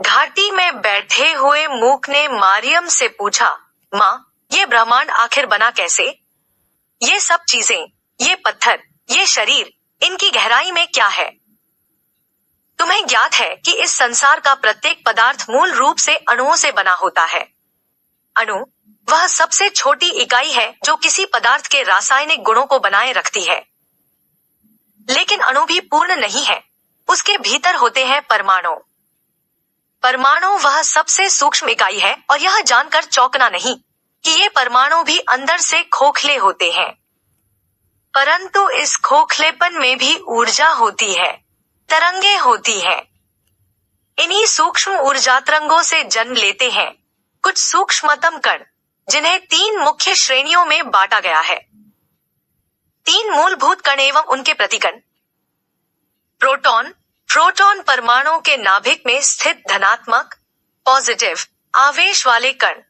घाटी में बैठे हुए मूक ने मारियम से पूछा, माँ, ये ब्रह्मांड आखिर बना कैसे? ये सब चीजें, ये पत्थर, ये शरीर, इनकी गहराई में क्या है? तुम्हें ज्ञात है कि इस संसार का प्रत्येक पदार्थ मूल रूप से अणुओं से बना होता है। अणु वह सबसे छोटी इकाई है जो किसी पदार्थ के रासायनिक गुणों को बनाए रखती है। लेकिन अणु भी पूर्ण नहीं है, उसके भीतर होते हैं परमाणु। परमाणु वह सबसे सूक्ष्म इकाई है और यह जानकर चौंकना नहीं कि ये परमाणु भी अंदर से खोखले होते हैं। परंतु इस खोखलेपन में भी ऊर्जा होती है, तरंगे होती हैं। इन्हीं सूक्ष्म ऊर्जा तरंगों से जन्म लेते हैं कुछ सूक्ष्मतम कण, जिन्हें 3 मुख्य श्रेणियों में बांटा गया है। 3 मूलभूत कण एवं उनके प्रतिकण। प्रोटॉन परमाणु के नाभिक में स्थित धनात्मक पॉजिटिव आवेश वाले कण।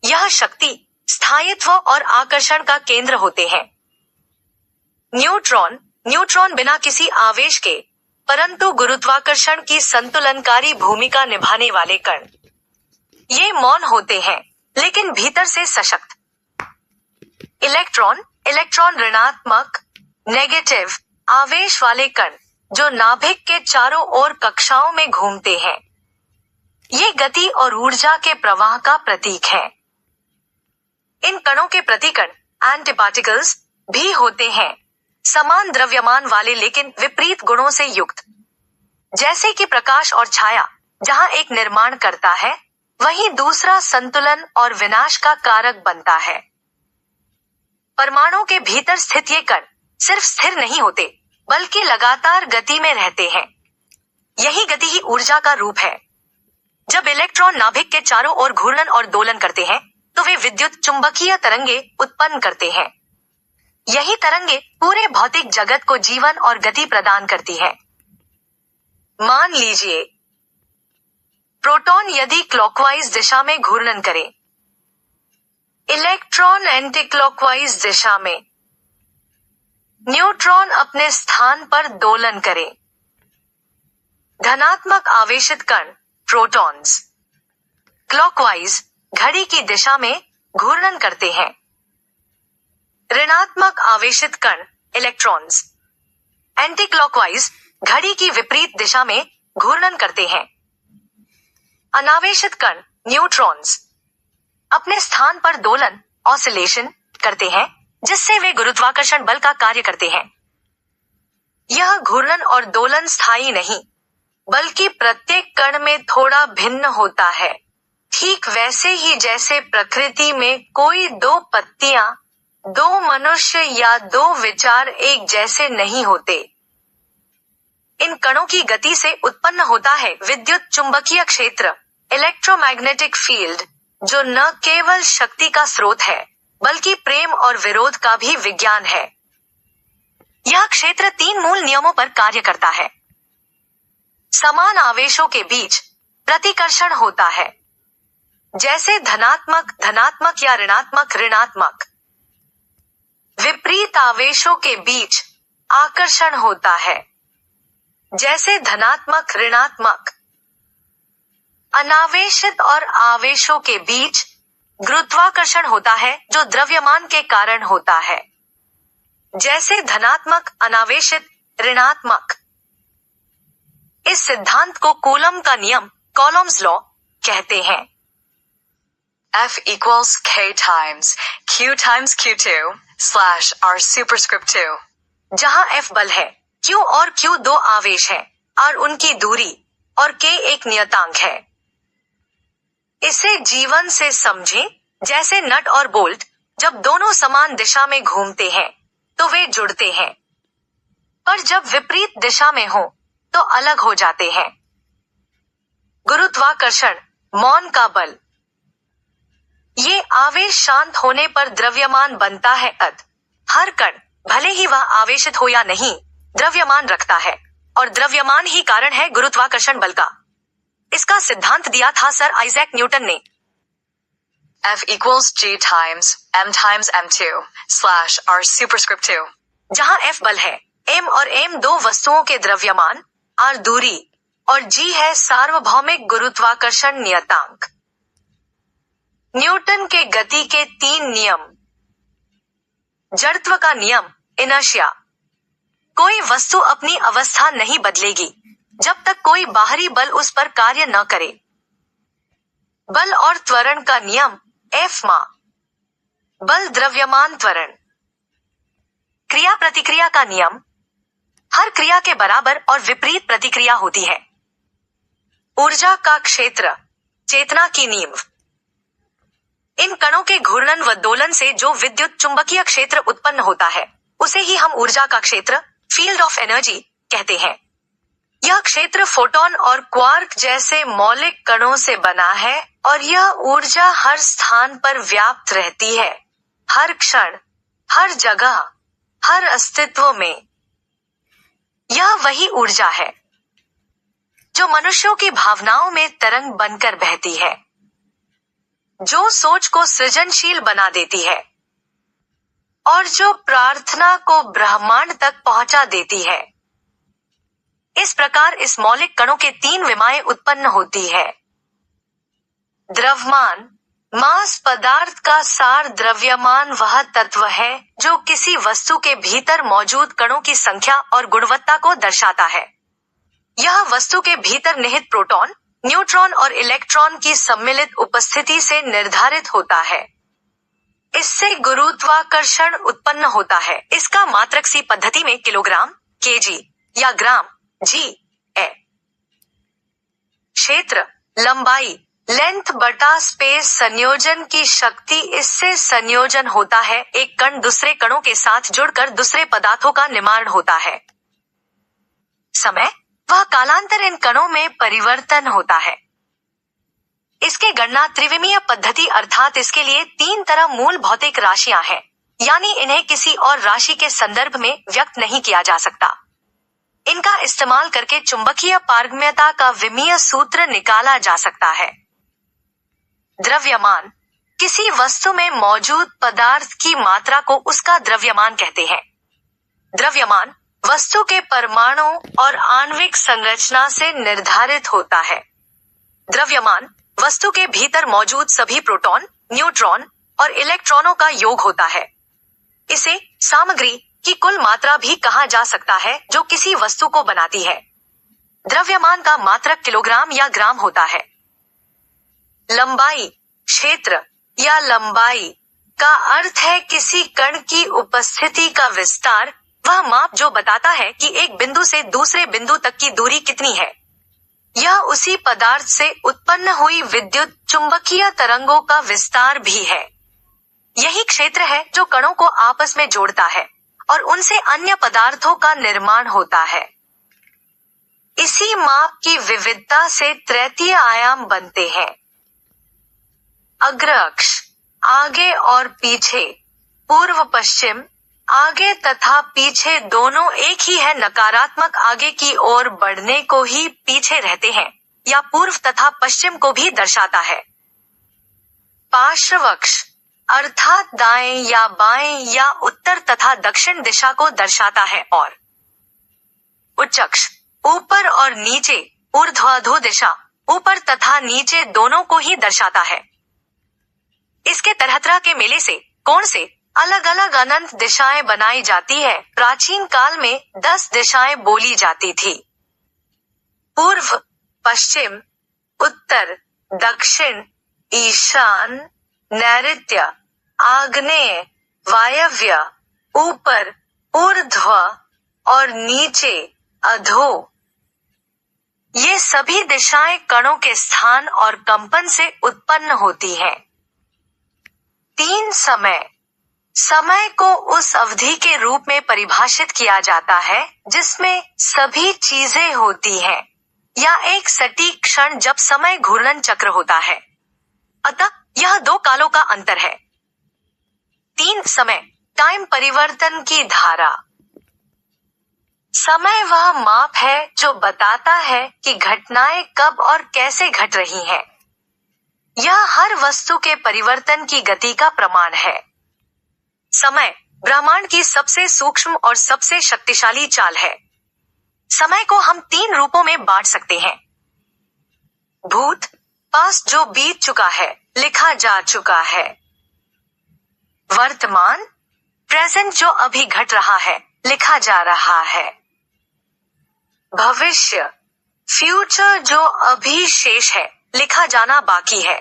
यह शक्ति, स्थायित्व और आकर्षण का केंद्र होते हैं। न्यूट्रॉन बिना किसी आवेश के परंतु गुरुत्वाकर्षण की संतुलनकारी भूमिका निभाने वाले कण। ये मौन होते हैं लेकिन भीतर से सशक्त। इलेक्ट्रॉन ऋणात्मक नेगेटिव आवेश वाले कण जो नाभिक के चारों ओर कक्षाओं में घूमते हैं। ये गति और ऊर्जा के प्रवाह का प्रतीक है। इन कणों के प्रतिकण एंटीपार्टिकल्स भी होते हैं, समान द्रव्यमान वाले लेकिन विपरीत गुणों से युक्त। जैसे कि प्रकाश और छाया, जहां एक निर्माण करता है वहीं दूसरा संतुलन और विनाश का कारक बनता है। परमाणु के भीतर स्थित ये कण सिर्फ स्थिर नहीं होते बल्कि लगातार गति में रहते हैं। यही गति ही ऊर्जा का रूप है। जब इलेक्ट्रॉन नाभिक के चारों ओर घूर्णन और दोलन करते हैं तो वे विद्युत चुंबकीय तरंगे उत्पन्न करते हैं। यही तरंगे पूरे भौतिक जगत को जीवन और गति प्रदान करती है। मान लीजिए प्रोटॉन यदि क्लॉकवाइज दिशा में घूर्णन करे, इलेक्ट्रॉन एंटीक्लॉकवाइज दिशा में, न्यूट्रॉन अपने स्थान पर दोलन करे। धनात्मक आवेशित कण प्रोटॉन्स क्लॉकवाइज घड़ी की दिशा में घूर्णन करते हैं। ऋणात्मक आवेशित कण इलेक्ट्रॉन्स एंटीक्लॉकवाइज घड़ी की विपरीत दिशा में घूर्णन करते हैं। अनावेशित कण न्यूट्रॉन्स अपने स्थान पर दोलन ऑसिलेशन करते हैं, जिससे वे गुरुत्वाकर्षण बल का कार्य करते हैं। यह घूर्णन और दोलन स्थायी नहीं बल्कि प्रत्येक कण में थोड़ा भिन्न होता है, ठीक वैसे ही जैसे प्रकृति में कोई 2 पत्तियां, 2 मनुष्य या 2 विचार एक जैसे नहीं होते। इन कणों की गति से उत्पन्न होता है विद्युत चुंबकीय क्षेत्र इलेक्ट्रोमैग्नेटिक फील्ड, जो न केवल शक्ति का स्रोत है बल्कि प्रेम और विरोध का भी विज्ञान है। यह क्षेत्र 3 मूल नियमों पर कार्य करता है। समान आवेशों के बीच प्रतिकर्षण होता है, जैसे धनात्मक या ऋणात्मक। विपरीत आवेशों के बीच आकर्षण होता है, जैसे धनात्मक ऋणात्मक। अनावेशित और आवेशों के बीच गुरुत्वाकर्षण होता है जो द्रव्यमान के कारण होता है, जैसे धनात्मक अनावेशित ऋणात्मक। इस सिद्धांत को कूलम का नियम कॉलम्स लॉ कहते हैं। F equals K times Q times Q2 slash R superscript 2. जहां F बल है, Q और Q 2 आवेश है, R उनकी दूरी और K एक नियतांक है। इसे जीवन से समझें, जैसे नट और बोल्ट जब दोनों समान दिशा में घूमते हैं तो वे जुड़ते हैं, पर जब विपरीत दिशा में हो तो अलग हो जाते हैं। गुरुत्वाकर्षण मौन का बल। ये आवेश शांत होने पर द्रव्यमान बनता है। हर कण, भले ही वह आवेशित हो या नहीं, द्रव्यमान रखता है और द्रव्यमान ही कारण है गुरुत्वाकर्षण बल का। इसका सिद्धांत दिया था सर आइजैक न्यूटन ने। F equals G times M2 slash R superscript 2. जहां F बल है, M और M 2 वस्तुओं के द्रव्यमान, R दूरी और G है सार्वभौमिक गुरुत्वाकर्षण नियतांक। न्यूटन के गति के 3 नियम। जड़त्व का नियम, इनर्शिया। कोई वस्तु अपनी अवस्था नहीं बदलेगी जब तक कोई बाहरी बल उस पर कार्य न करे। बल और त्वरण का नियम, F मा। बल द्रव्यमान त्वरण। क्रिया प्रतिक्रिया का नियम, हर क्रिया के बराबर और विपरीत प्रतिक्रिया होती है। ऊर्जा का क्षेत्र, चेतना की नींव। इन कणों के घूर्णन व दोलन से जो विद्युत चुंबकीय क्षेत्र उत्पन्न होता है उसे ही हम ऊर्जा का क्षेत्र, फील्ड ऑफ एनर्जी कहते हैं। यह क्षेत्र फोटॉन और क्वार्क जैसे मौलिक कणों से बना है और यह ऊर्जा हर स्थान पर व्याप्त रहती है, हर क्षण, हर जगह, हर अस्तित्व में। यह वही ऊर्जा है जो मनुष्यों की भावनाओं में तरंग बनकर बहती है, जो सोच को सृजनशील बना देती है और जो प्रार्थना को ब्रह्मांड तक पहुंचा देती है। इस प्रकार इस मौलिक कणों के 3 विमाएं उत्पन्न होती है। द्रव्यमान, मास पदार्थ का सार। द्रव्यमान वह तत्व है जो किसी वस्तु के भीतर मौजूद कणों की संख्या और गुणवत्ता को दर्शाता है। यह वस्तु के भीतर निहित प्रोटॉन, न्यूट्रॉन और इलेक्ट्रॉन की सम्मिलित उपस्थिति से निर्धारित होता है। इससे गुरुत्वाकर्षण उत्पन्न होता है। इसका मात्रक सी पद्धति में किलोग्राम, केजी या ग्राम, जी है। क्षेत्र, लंबाई, लेंथ बटा स्पेस। संयोजन की शक्ति। इससे संयोजन होता है, एक कण दूसरे कणों के साथ जुड़कर दूसरे पदार्थों का निर्माण होता है। समय, वह कालांतर इन कणों में परिवर्तन होता है। इसके गणना त्रिविमीय पद्धति अर्थात इसके लिए 3 तरह मूल भौतिक राशियां हैं, यानी इन्हें किसी और राशि के संदर्भ में व्यक्त नहीं किया जा सकता। इनका इस्तेमाल करके चुंबकीय पारगम्यता का विमीय सूत्र निकाला जा सकता है। द्रव्यमान, किसी वस्तु में मौजूद पदार्थ की मात्रा को उसका द्रव्यमान कहते हैं। द्रव्यमान वस्तु के परमाणु और आणविक संरचना से निर्धारित होता है। द्रव्यमान वस्तु के भीतर मौजूद सभी प्रोटॉन, न्यूट्रॉन और इलेक्ट्रॉनों का योग होता है। इसे सामग्री की कुल मात्रा भी कहा जा सकता है जो किसी वस्तु को बनाती है। द्रव्यमान का मात्रक किलोग्राम या ग्राम होता है। लंबाई, क्षेत्र या लंबाई का अर्थ है किसी कण की उपस्थिति का विस्तार, वह माप जो बताता है कि एक बिंदु से दूसरे बिंदु तक की दूरी कितनी है। यह उसी पदार्थ से उत्पन्न हुई विद्युत चुंबकीय तरंगों का विस्तार भी है। यही क्षेत्र है जो कणों को आपस में जोड़ता है और उनसे अन्य पदार्थों का निर्माण होता है। इसी माप की विविधता से तृतीय आयाम बनते हैं। अग्र अक्ष, आगे और पीछे, पूर्व पश्चिम, आगे तथा पीछे दोनों एक ही है। नकारात्मक आगे की ओर बढ़ने को ही पीछे रहते हैं या पूर्व तथा पश्चिम को भी दर्शाता है। पार्श्व अक्ष अर्थात दाएं या बाएं या उत्तर तथा दक्षिण दिशा को दर्शाता है और उच्च अक्ष ऊपर और नीचे, ऊर्ध्वाधो दिशा, ऊपर तथा नीचे दोनों को ही दर्शाता है। इसके तरह के मेले से, कोण से अलग अलग अनंत दिशाएं बनाई जाती है। प्राचीन काल में 10 दिशाएं बोली जाती थी। पूर्व, पश्चिम, उत्तर, दक्षिण, ईशान, नैऋत्य, आग्नेय, वायव्य, ऊपर, ऊर्ध्व और नीचे, अधो। ये सभी दिशाएं कणों के स्थान और कंपन से उत्पन्न होती हैं। 3 समय, समय को उस अवधि के रूप में परिभाषित किया जाता है जिसमें सभी चीजें होती हैं, या एक सटीक क्षण जब समय घूर्णन चक्र होता है। अतः यह 2 कालों का अंतर है। 3 समय, टाइम परिवर्तन की धारा। समय वह माप है जो बताता है कि घटनाएं कब और कैसे घट रही हैं। यह हर वस्तु के परिवर्तन की गति का प्रमाण है। समय ब्रह्मांड की सबसे सूक्ष्म और सबसे शक्तिशाली चाल है। समय को हम 3 रूपों में बांट सकते हैं। भूत, पास्ट जो बीत चुका है, लिखा जा चुका है। वर्तमान, प्रेजेंट जो अभी घट रहा है, लिखा जा रहा है। भविष्य, फ्यूचर जो अभी शेष है, लिखा जाना बाकी है।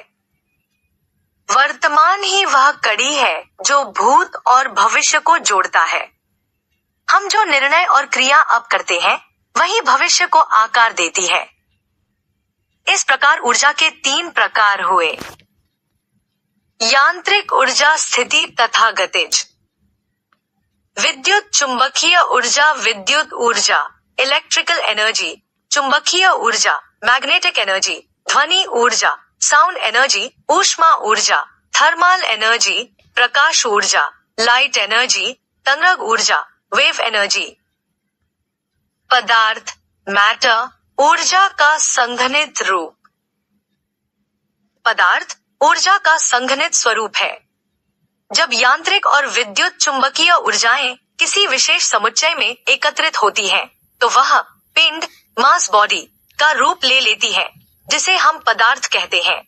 वर्तमान ही वह कड़ी है जो भूत और भविष्य को जोड़ता है। हम जो निर्णय और क्रिया अब करते हैं, वही भविष्य को आकार देती है। इस प्रकार ऊर्जा के 3 प्रकार हुए। यांत्रिक ऊर्जा, स्थिति तथा गतिज। विद्युत चुंबकीय ऊर्जा, विद्युत ऊर्जा, इलेक्ट्रिकल एनर्जी, चुंबकीय ऊर्जा, मैग्नेटिक एनर्जी, ध्वनि ऊर्जा, साउंड एनर्जी, ऊष्मा ऊर्जा, थर्मल एनर्जी, प्रकाश ऊर्जा, लाइट एनर्जी, तरंग ऊर्जा, वेव एनर्जी। पदार्थ, मैटर, ऊर्जा का संघनित रूप। पदार्थ ऊर्जा का संघनित स्वरूप है। जब यांत्रिक और विद्युत चुंबकीय ऊर्जाएं किसी विशेष समुच्चय में एकत्रित होती हैं, तो वह पिंड, मास बॉडी का रूप ले लेती है, जिसे हम पदार्थ कहते हैं।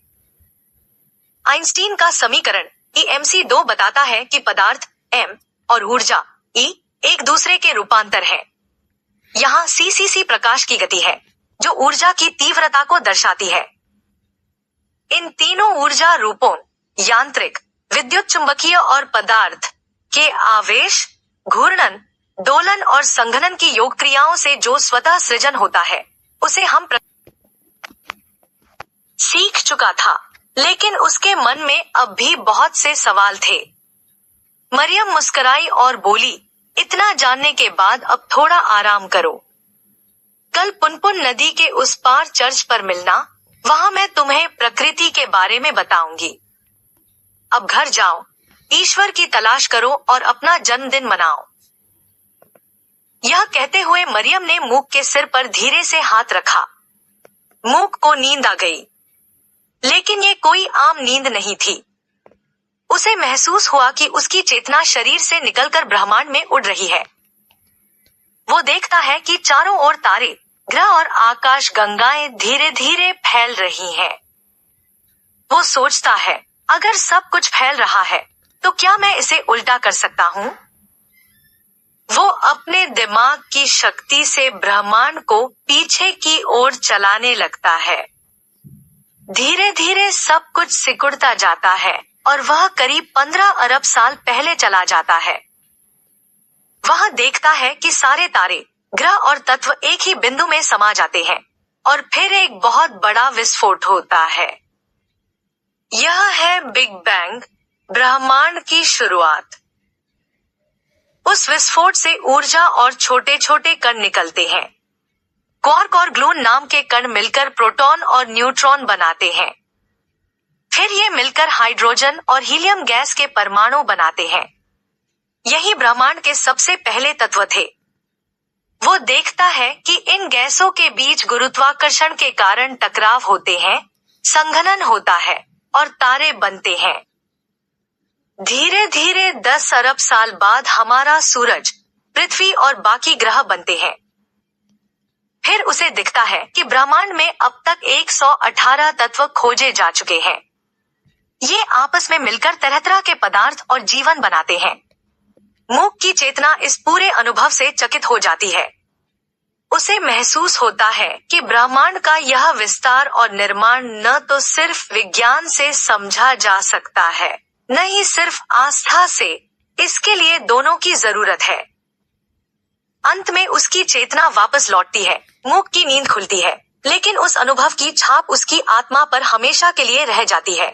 आइंस्टीन का समीकरण EmC2 बताता है कि पदार्थ M और ऊर्जा E एक दूसरे के रूपांतर हैं। यहाँ c प्रकाश की गति है, जो ऊर्जा की तीव्रता को दर्शाती है। इन तीनों ऊर्जा रूपों, यांत्रिक, विद्युत चुंबकीय और पदार्थ के आवेश, घूर्णन, दोलन और संघनन की योग क्रियाओं से जो स्वतः सृजन होता है, उसे हम सीख चुका था, लेकिन उसके मन में अब भी बहुत से सवाल थे। मरियम मुस्कुराई और बोली, इतना जानने के बाद अब थोड़ा आराम करो। कल पुनपुन नदी के उस पार चर्च पर मिलना, वहां मैं तुम्हें प्रकृति के बारे में बताऊंगी। अब घर जाओ, ईश्वर की तलाश करो और अपना जन्मदिन मनाओ। यह कहते हुए मरियम ने मूक के सिर पर धीरे से हाथ रखा। मूक को नींद आ गई, लेकिन ये कोई आम नींद नहीं थी। उसे महसूस हुआ कि उसकी चेतना शरीर से निकलकर ब्रह्मांड में उड़ रही है। वो देखता है कि चारों ओर तारे, ग्रह और आकाश गंगाएं धीरे धीरे फैल रही हैं। वो सोचता है, अगर सब कुछ फैल रहा है, तो क्या मैं इसे उल्टा कर सकता हूँ? वो अपने दिमाग की शक्ति से ब्रह्मांड को पीछे की ओर चलाने लगता है। धीरे धीरे सब कुछ सिकुड़ता जाता है और वह करीब 15 अरब साल पहले चला जाता है। वह देखता है कि सारे तारे, ग्रह और तत्व एक ही बिंदु में समा जाते हैं और फिर एक बहुत बड़ा विस्फोट होता है। यह है बिग बैंग, ब्रह्मांड की शुरुआत। उस विस्फोट से ऊर्जा और छोटे छोटे कण निकलते हैं। क्वार्क और ग्लून नाम के कण मिलकर प्रोटॉन और न्यूट्रॉन बनाते हैं। फिर ये मिलकर हाइड्रोजन और हीलियम गैस के परमाणु बनाते हैं। यही ब्रह्मांड के सबसे पहले तत्व थे। वो देखता है कि इन गैसों के बीच गुरुत्वाकर्षण के कारण टकराव होते हैं, संघनन होता है और तारे बनते हैं। धीरे धीरे 10 अरब साल बाद हमारा सूरज, पृथ्वी और बाकी ग्रह बनते हैं। फिर उसे दिखता है कि ब्रह्मांड में अब तक 118 तत्व खोजे जा चुके हैं। ये आपस में मिलकर तरह तरह के पदार्थ और जीवन बनाते हैं। मूक की चेतना इस पूरे अनुभव से चकित हो जाती है। उसे महसूस होता है कि ब्रह्मांड का यह विस्तार और निर्माण न तो सिर्फ विज्ञान से समझा जा सकता है, न ही सिर्फ आस्था से। इसके लिए दोनों की जरूरत है। अंत में उसकी चेतना वापस लौटती है, मूक की नींद खुलती है, लेकिन उस अनुभव की छाप उसकी आत्मा पर हमेशा के लिए रह जाती है।